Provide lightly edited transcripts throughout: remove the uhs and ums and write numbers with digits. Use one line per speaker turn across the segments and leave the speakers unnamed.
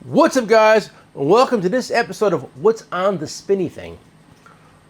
What's up, guys? Welcome to this episode of What's on the Spinnie Thing.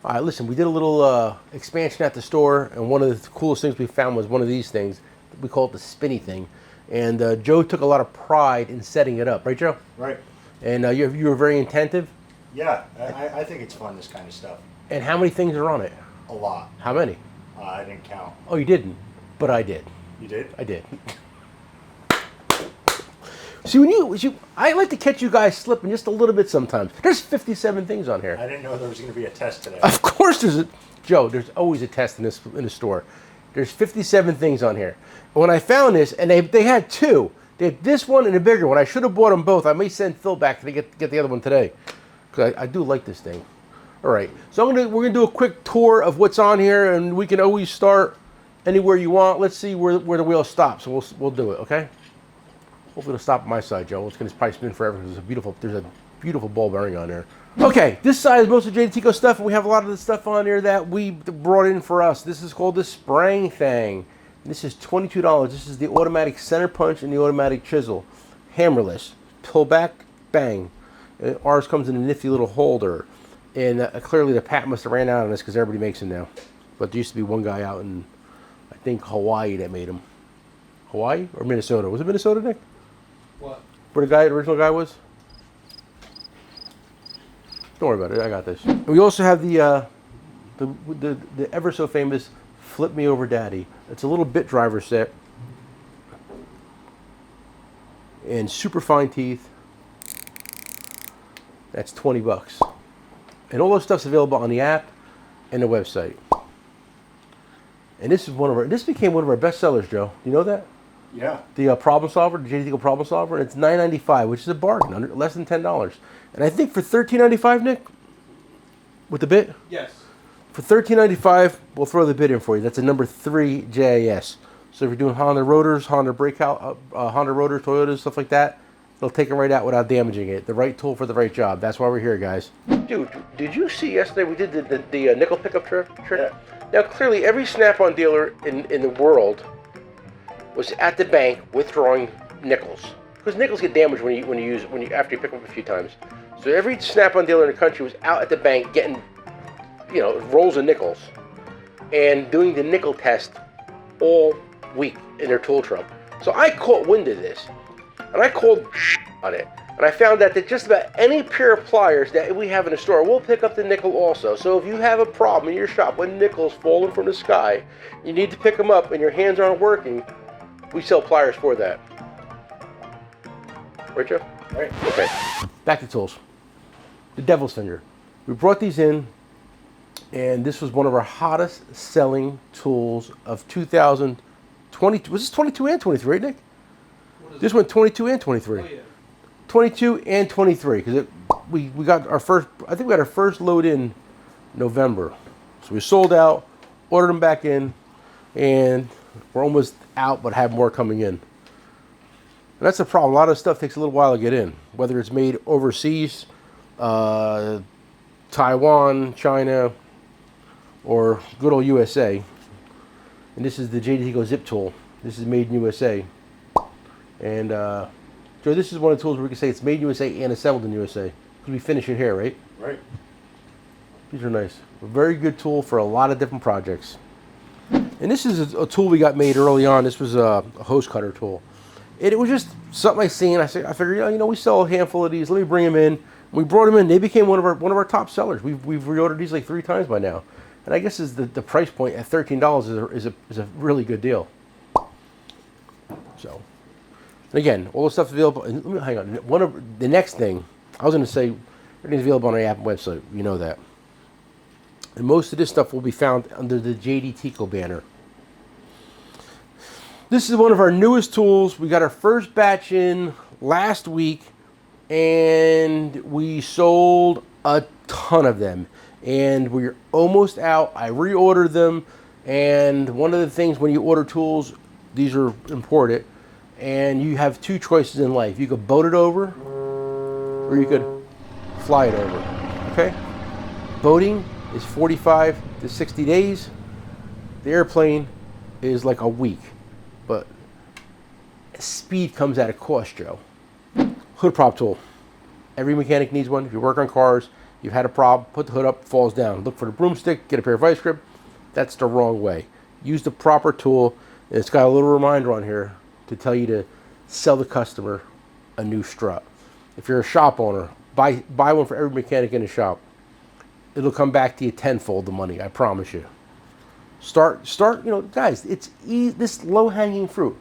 All right, listen, we did a little expansion at the store, and one of the coolest things we found was one of these things. We call it the Spinnie thing. And Joe took a lot of pride in setting it up, right, Joe?
Right.
And you were very attentive.
Yeah, I think it's fun, this kind of stuff.
And how many things are on it?
A lot.
How many?
I didn't count.
Oh, you didn't, but I did.
You did?
I did. See, I like to catch you guys slipping just a little bit sometimes. There's 57 things on here.
I didn't know there was going to be a test today.
Of course Joe, there's always a test in the store. There's 57 things on here. And when I found this, and they had two. They had this one and a bigger one. I should have bought them both. I may send Phil back to get the other one today. Because I do like this thing. All right, so we're gonna do a quick tour of what's on here, and we can always start anywhere you want. Let's see where the wheel stops, so we'll do it, okay? Hopefully it'll stop on my side, Joe. It's gonna probably spin forever because there's a beautiful ball bearing on there. Okay, this side is most of JDTCo stuff, and we have a lot of the stuff on here that we brought in for us. This is called the Sprang Thang. This is $22. This is the automatic center punch and the automatic chisel. Hammerless. Pull back, bang. Ours comes in a nifty little holder. And clearly the patent must have ran out on this because everybody makes them now. But there used to be one guy out in, I think, Hawaii that made them. Hawaii or Minnesota? Was it Minnesota, Nick?
What?
Where the original guy was? Don't worry about it. I got this. And we also have the ever so famous Flip Me Over Daddy. It's a little bit driver set. And super fine teeth. That's 20 bucks. And all those stuff's available on the app and the website. And this became one of our best sellers, Joe. You know that?
Yeah.
The problem solver, the JDTCo problem solver, and it's $9.95, which is a bargain, less than $10. And I think for $13.95, Nick, with the bit?
Yes.
For $13.95, we'll throw the bit in for you. That's a number 3 JAS. So if you're doing Honda rotors, Honda breakout, Honda rotors, Toyotas, stuff like that, it'll take it right out without damaging it. The right tool for the right job. That's why we're here, guys. Dude, did you see yesterday we did the nickel pickup trick?
Yeah.
Now, clearly, every Snap-on dealer in the world was at the bank withdrawing nickels, because nickels get damaged after you pick them up a few times. So every Snap-on dealer in the country was out at the bank getting, rolls of nickels, and doing the nickel test all week in their tool truck. So I caught wind of this, and I called on it, and I found out that just about any pair of pliers that we have in the store will pick up the nickel also. So if you have a problem in your shop with nickels falling from the sky, you need to pick them up and your hands aren't working, we sell pliers for that. Right, Joe?
Right.
Okay, back to tools. The Devil's Finger. We brought these in, and this was one of our hottest selling tools of 2020. Was this 22 and 23, right, Nick? This went 22 and 23.
Oh, yeah.
22 and 23, because we got our first, I think we got our first load in November. So we sold out, ordered them back in, and we're almost out, but have more coming in. And that's the problem. A lot of stuff takes a little while to get in, whether it's made overseas, Taiwan, China, or good old USA. And this is the JDTCo Zip tool. This is made in USA. And Joe, this is one of the tools where we can say it's made in USA and assembled in USA. Because we finish it here, right?
Right.
These are nice. A very good tool for a lot of different projects. And this is a tool we got made early on. This was a hose cutter tool. And it was just something I seen. I figured, we sell a handful of these. Let me bring them in. We brought them in. They became one of our top sellers. We've reordered these like 3 times by now. And I guess the price point at $13 is a really good deal. So, and again, all the stuff's available. And let me hang on. The next thing I was going to say, everything's available on our app and website. You know that. And most of this stuff will be found under the JDTCo banner. This is one of our newest tools. We got our first batch in last week, and we sold a ton of them. And we're almost out. I reordered them, and one of the things when you order tools, these are imported, and you have 2 choices in life. You could boat it over, or you could fly it over, okay? Boating is 45 to 60 days. The airplane is like a week. But speed comes at a cost, Joe. Hood prop tool. Every mechanic needs one. If you work on cars, you've had a problem, put the hood up, falls down. Look for the broomstick, get a pair of vice grip. That's the wrong way. Use the proper tool. And it's got a little reminder on here to tell you to sell the customer a new strut. If you're a shop owner, buy one for every mechanic in the shop. It'll come back to you tenfold the money, I promise you. Start, you know, guys, it's this low-hanging fruit.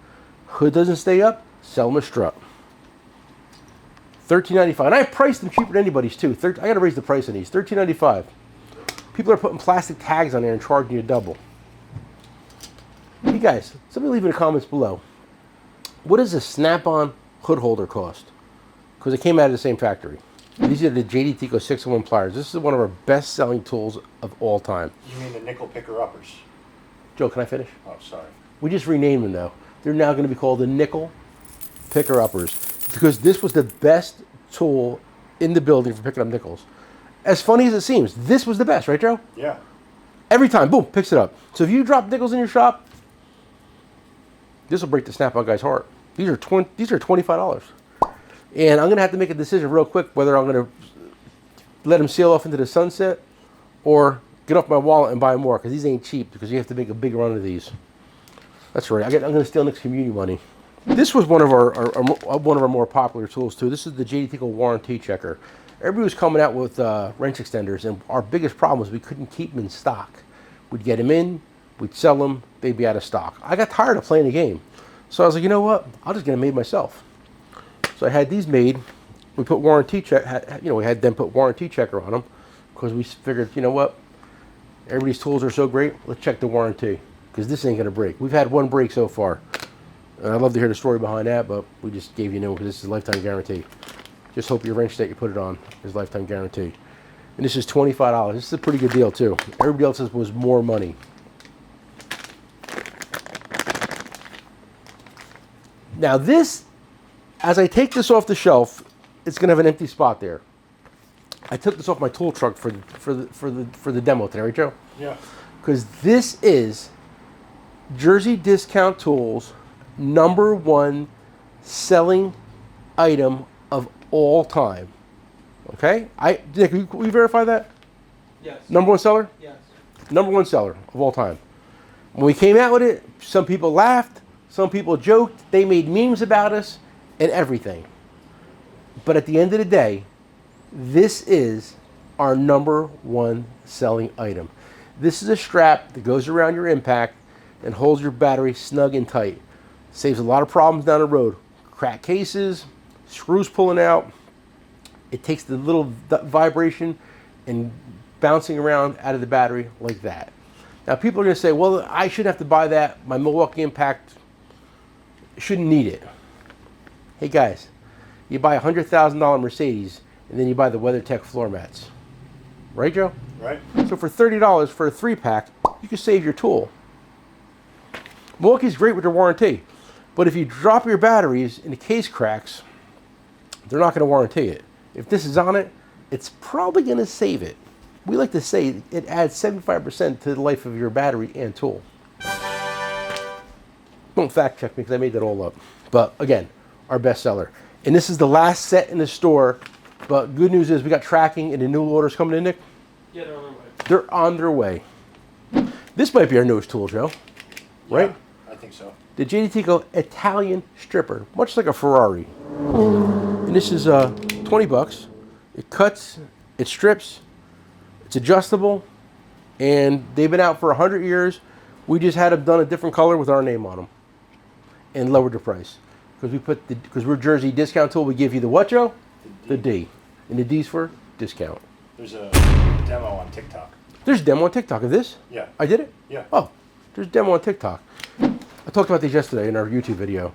Hood doesn't stay up, sell them a strut. $13.95. And I priced them cheaper than anybody's too. I got to raise the price on these. $13.95. People are putting plastic tags on there and charging you double. Hey guys, somebody leave in the comments below. What does a snap-on hood holder cost? Because it came out of the same factory. These are the JDTCo 6-in-1 pliers. This is one of our best-selling tools of all time.
You mean the nickel picker-uppers?
Joe, can I finish?
Oh, sorry.
We just renamed them though. They're now going to be called the nickel picker-uppers because this was the best tool in the building for picking up nickels. As funny as it seems, this was the best, right, Joe?
Yeah.
Every time, boom, picks it up. So if you drop nickels in your shop, this will break the Snap-on guy's heart. These are $25. And I'm going to have to make a decision real quick whether I'm going to let them sail off into the sunset or get off my wallet and buy more because these ain't cheap because you have to make a big run of these. That's right. I'm going to steal Nick's community money. This was one of our more popular tools too. This is the JDTCo warranty checker. Everybody was coming out with wrench extenders, and our biggest problem was we couldn't keep them in stock. We'd get them in, we'd sell them, they'd be out of stock. I got tired of playing the game, so I was like, you know what? I'll just get them made myself. So I had these made. We put warranty check. You know, we had them put warranty checker on them because we figured, you know what? Everybody's tools are so great. Let's check the warranty because this ain't gonna break. We've had one break so far, and I'd love to hear the story behind that, but we just gave you no because this is a lifetime guarantee. Just hope your wrench that you put it on is lifetime guarantee. And this is $25. This is a pretty good deal too. Everybody else's was more money. Now this, as I take this off the shelf, it's gonna have an empty spot there. I took this off my tool truck for the demo today, right, Joe?
Yeah.
Because this is Jersey Discount Tools' #1 selling item of all time. Okay? Nick, will you verify that?
Yes.
#1 seller?
Yes.
#1 seller of all time. When we came out with it, some people laughed, some people joked, they made memes about us and everything. But at the end of the day, this is our #1 selling item. This is a strap that goes around your impact and holds your battery snug and tight. Saves a lot of problems down the road. Cracked cases, screws pulling out. It takes the little vibration and bouncing around out of the battery like that. Now people are going to say, well, I shouldn't have to buy that. My Milwaukee Impact shouldn't need it. Hey guys, you buy a $100,000 Mercedes and then you buy the WeatherTech floor mats. Right, Joe?
Right.
So for $30 for a 3-pack, you can save your tool. Milwaukee's great with their warranty, but if you drop your batteries and the case cracks, they're not going to warranty it. If this is on it, it's probably going to save it. We like to say it adds 75% to the life of your battery and tool. Don't fact check me because I made that all up. But again, our best seller. And this is the last set in the store. But good news is we got tracking and the new orders coming in, Nick.
Yeah, they're on their way.
They're on their way. This might be our newest tool, Joe. Right?
Yeah, I think so.
The JDTCo Italian stripper, much like a Ferrari. And this is $20. It cuts, it strips, it's adjustable, and they've been out for 100 years. We just had them done a different color with our name on them and lowered the price. Because we're Jersey Discount Tool, we give you the what, Joe? The D. And the D's for discount.
There's a demo on TikTok.
There's a demo on TikTok of this?
Yeah.
I did it?
Yeah.
Oh, there's a demo on TikTok. I talked about these yesterday in our YouTube video.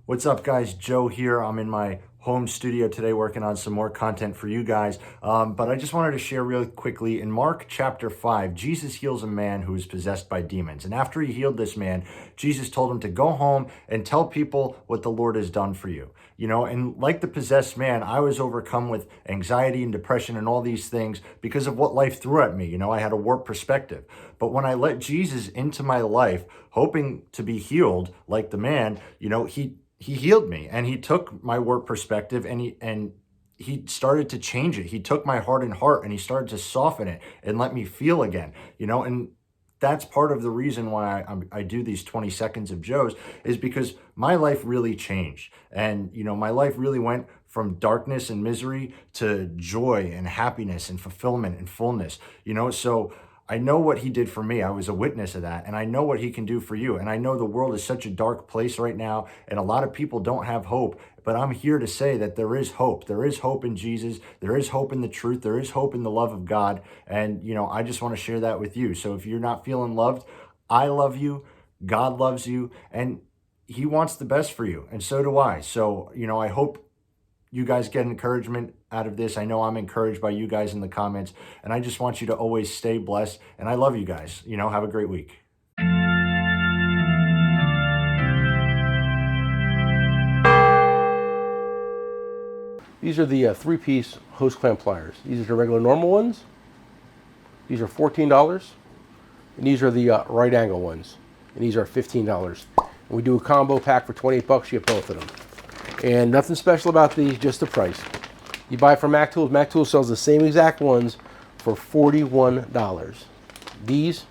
What's up, guys? Joe here. I'm in my
home studio today working on some more content for you guys. But I just wanted to share really quickly, in Mark chapter 5, Jesus heals a man who is possessed by demons. And after he healed this man, Jesus told him to go home and tell people what the Lord has done for you. You know, and like the possessed man, I was overcome with anxiety and depression and all these things because of what life threw at me. You know, I had a warped perspective. But when I let Jesus into my life, hoping to be healed like the man, you know, he healed me, and he took my warped perspective and he started to change it. He took my hardened heart and he started to soften it and let me feel again, you know, and that's part of the reason why I do these 20 seconds of Joe's, is because my life really changed. And, you know, my life really went from darkness and misery to joy and happiness and fulfillment and fullness, you know, so I know what he did for me. I was a witness of that. And I know what he can do for you. And I know the world is such a dark place right now. And a lot of people don't have hope. But I'm here to say that there is hope. There is hope in Jesus. There is hope in the truth. There is hope in the love of God. And, you know, I just want to share that with you. So if you're not feeling loved, I love you. God loves you. And he wants the best for you. And so do I. So, you know, I hope you guys get encouragement out of this. I know I'm encouraged by you guys in the comments, and I just want you to always stay blessed. And I love you guys. You know, have a great week.
These are the three-piece hose clamp pliers. These are the regular normal ones. These are $14. And these are the right angle ones. And these are $15. And we do a combo pack for 28 bucks. You get both of them. And nothing special about these, just the price. You buy from Mac Tools. Mac Tools sells the same exact ones for $41. These,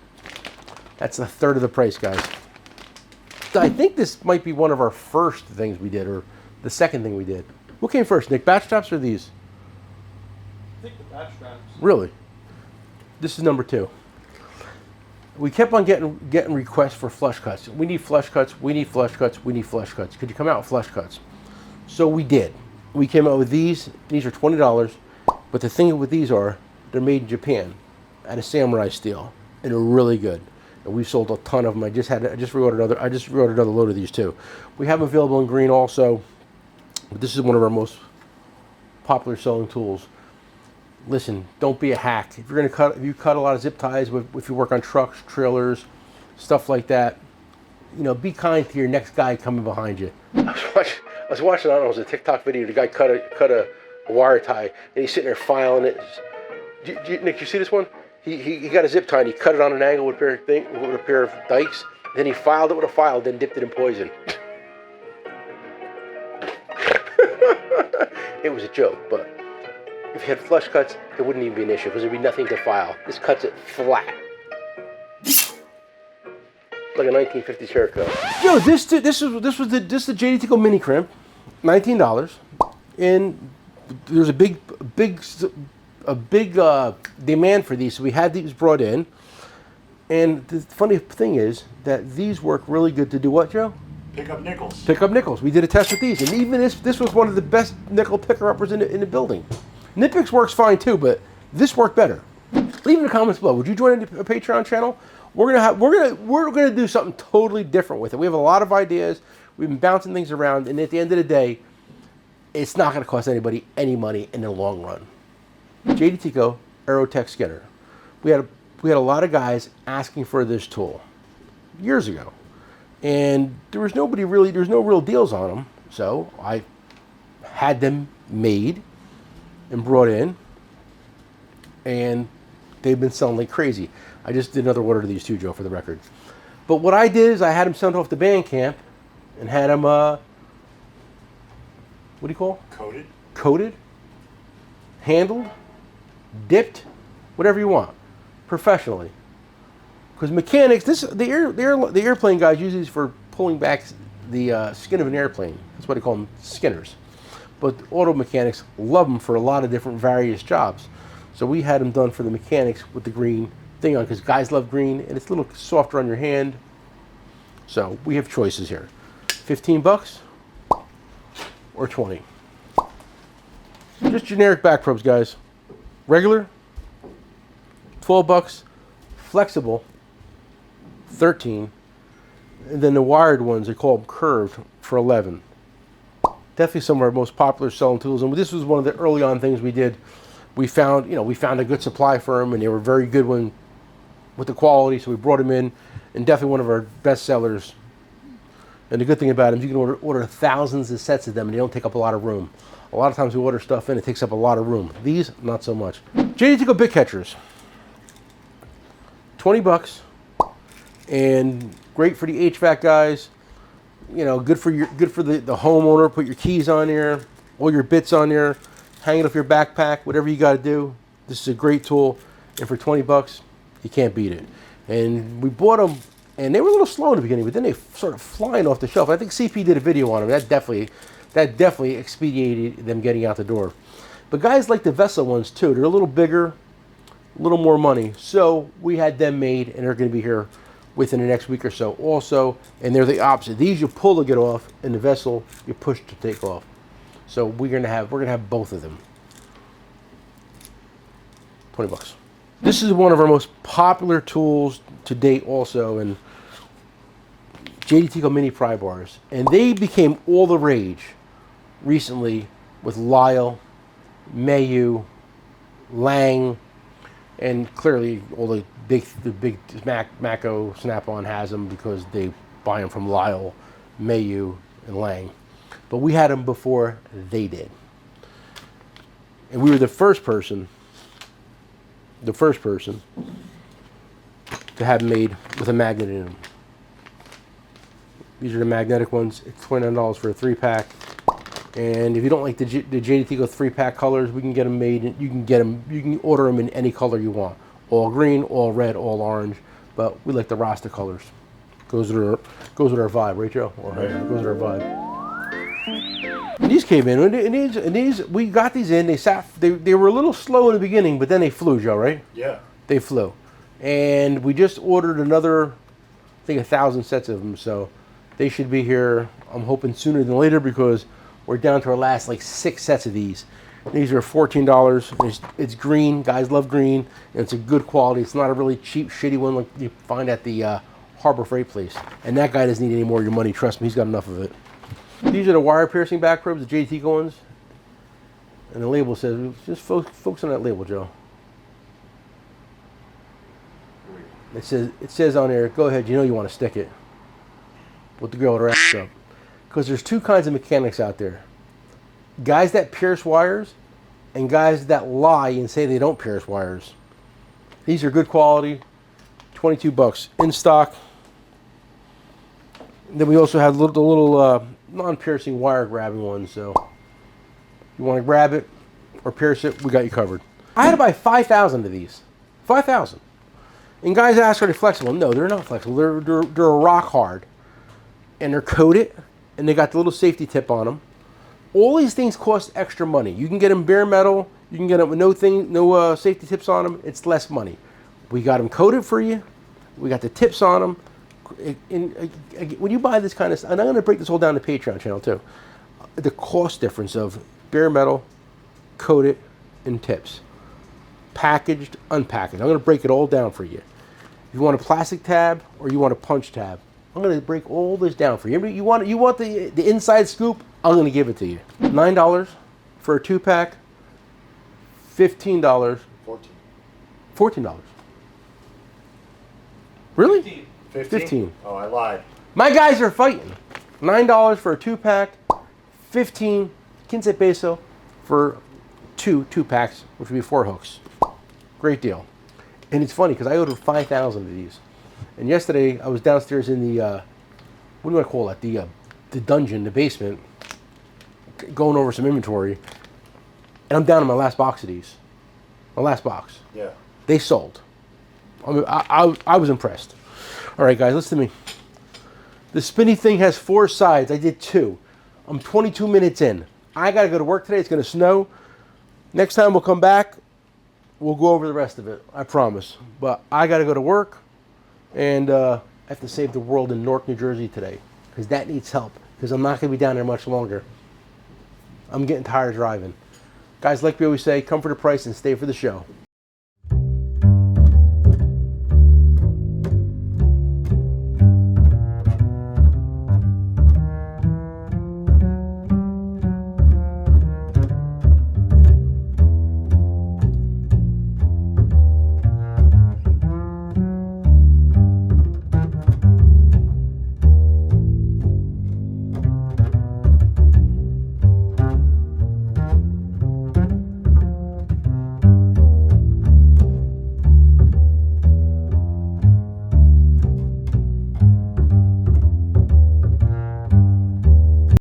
that's a third of the price, guys. I think this might be one of our first things we did, or the second thing we did. What came first, Nick? Batt-Straps or these?
I think the Batt-Straps.
Really? This is number 2. We kept on getting requests for flush cuts. We need flush cuts. We need flush cuts. We need flush cuts. Could you come out with flush cuts? So we did. We came out with these. These are $20. But the thing with these are, they're made in Japan out of samurai steel, and they're really good. And we've sold a ton of them. I just reordered another load of these too. We have them available in green also. But this is one of our most popular selling tools. Listen, don't be a hack. If you're gonna cut, if you cut a lot of zip ties, if you work on trucks, trailers, stuff like that, you know, be kind to your next guy coming behind you. I was watching, I don't know, it was a TikTok video. The guy cut a wire tie, and he's sitting there filing it. Nick, you see this one? He got a zip tie and he cut it on an angle with a pair of dikes. Then he filed it with a file, then dipped it in poison. It was a joke, but if you had flush cuts, it wouldn't even be an issue because there'd be nothing to file. This cuts it flat. Like a 1950s haircut. Yo, this was the JDTCo mini crimp, $19, and there's a big demand for these, so we had these brought in. And the funny thing is that these work really good to do what, Joe?
Pick up nickels.
Pick up nickels. We did a test with these, and even this was one of the best nickel picker-uppers in the building. Nipix works fine too, but this worked better. Leave in the comments below. Would you join a Patreon channel? We're gonna do something totally different with it. We have a lot of ideas. We've been bouncing things around, and at the end of the day, it's not gonna cost anybody any money in the long run. JDTCo Aero-Tech Skinner. We had a lot of guys asking for this tool years ago, and there's no real deals on them. So I had them made and brought in, and they've been selling like crazy. I just did another order of these too, Joe, for the record. But what I did is I had them sent off to Bandcamp and had them, what do you call? Coated, handled, dipped, whatever you want, professionally. Because mechanics, the airplane guys use these for pulling back the skin of an airplane. That's why they call them skinners. But auto mechanics love them for a lot of different various jobs. So we had them done for the mechanics with the green thing on, because guys love green and it's a little softer on your hand. So we have choices here. 15 bucks or 20. Just generic back probes, guys. Regular, 12 bucks. Flexible, 13. And then the wired ones, they call them curved, for 11. Definitely some of our most popular selling tools. And this was one of the early on things we did. We found, we found a good supply firm, and they were very good with the quality, so we brought them in, and definitely one of our best sellers. And the good thing about them is you can order thousands of sets of them, and they don't take up a lot of room. A lot of times we order stuff in, it takes up a lot of room. These, not so much. JDTCo bit catchers. $20, and great for the HVAC guys. Good for the homeowner. Put your keys on there, all your bits on there, hang it off your backpack, whatever you got to do. This is a great tool, and for $20, you can't beat it. And we bought them, and they were a little slow in the beginning, but then they started flying off the shelf. I think CP did a video on them. That definitely expedited them getting out the door. But guys like the Vessel ones too. They're a little bigger, a little more money. So we had them made, and they're going to be here within the next week or so also. And they're the opposite. These you pull to get off, and the Vessel you push to take off. So we're gonna have both of them. $20. This is one of our most popular tools to date also, and JDTCo mini pry bars. And they became all the rage recently with Lyle, Mayu, Lang, and clearly all the big Mako Snap-on has them because they buy them from Lyle, Mayu, and Lang. But we had them before they did. And we were the first person to have them made with a magnet in them. These are the magnetic ones. It's $29 for a 3-pack. And if you don't like the JDTCo 3-pack colors, we can get them made. You can order them in any color you want. All green, all red, all orange. But we like the Rasta colors. Goes with our vibe, right, Joe? Or goes with our vibe. And these came in, and these we got these in. They were a little slow in the beginning, but then they flew, Joe, right?
Yeah.
They flew, and we just ordered another, I think, 1,000 sets of them. So they should be here. I'm hoping sooner than later because we're down to our last 6 sets of these. These are $14. It's green. Guys love green, and it's a good quality. It's not a really cheap, shitty one like you find at the Harbor Freight place. And that guy doesn't need any more of your money. Trust me, he's got enough of it. These are the wire piercing back probes, the JDTCo ones. And the label says, just focus on that label, Joe. It says on there, go ahead, you want to stick it. With the girl with her ass up. Because there's 2 kinds of mechanics out there. Guys that pierce wires and guys that lie and say they don't pierce wires. These are good quality, $22 in stock. Then we also have the little non-piercing wire grabbing ones, so you want to grab it or pierce it, we got you covered. I had to buy 5,000 of these. 5,000. And guys ask, are they flexible? No, they're not flexible. They're rock hard. And they're coated, and they got the little safety tip on them. All these things cost extra money. You can get them bare metal. You can get them with no safety tips on them. It's less money. We got them coated for you. We got the tips on them. When you buy this kind of stuff, and I'm going to break this all down to Patreon channel too, the cost difference of bare metal, coated, and tips. Packaged, unpackaged. I'm going to break it all down for you. If you want a plastic tab or you want a punch tab, I'm going to break all this down for you. You want the inside scoop? I'm going to give it to you. $9 for a 2-pack. $15. $14. Really? 15.
Oh, I lied.
My guys are fighting. $9 for a 2-pack. $15 15 peso for two 2-packs, which would be 4 hooks. Great deal. And it's funny because I ordered 5,000 of these. And yesterday I was downstairs in the, what do you want to call it? The dungeon, the basement, going over some inventory. And I'm down to my last box of these. My last box.
Yeah.
They sold. I mean, I was impressed. All right, guys, listen to me. The Spinnie thing has 4 sides. I did 2. I'm 22 minutes in. I got to go to work today. It's going to snow. Next time we'll come back, we'll go over the rest of it. I promise. But I got to go to work, and I have to save the world in Newark, New Jersey today because that needs help because I'm not going to be down there much longer. I'm getting tired of driving. Guys, like we always say, come for the price and stay for the show.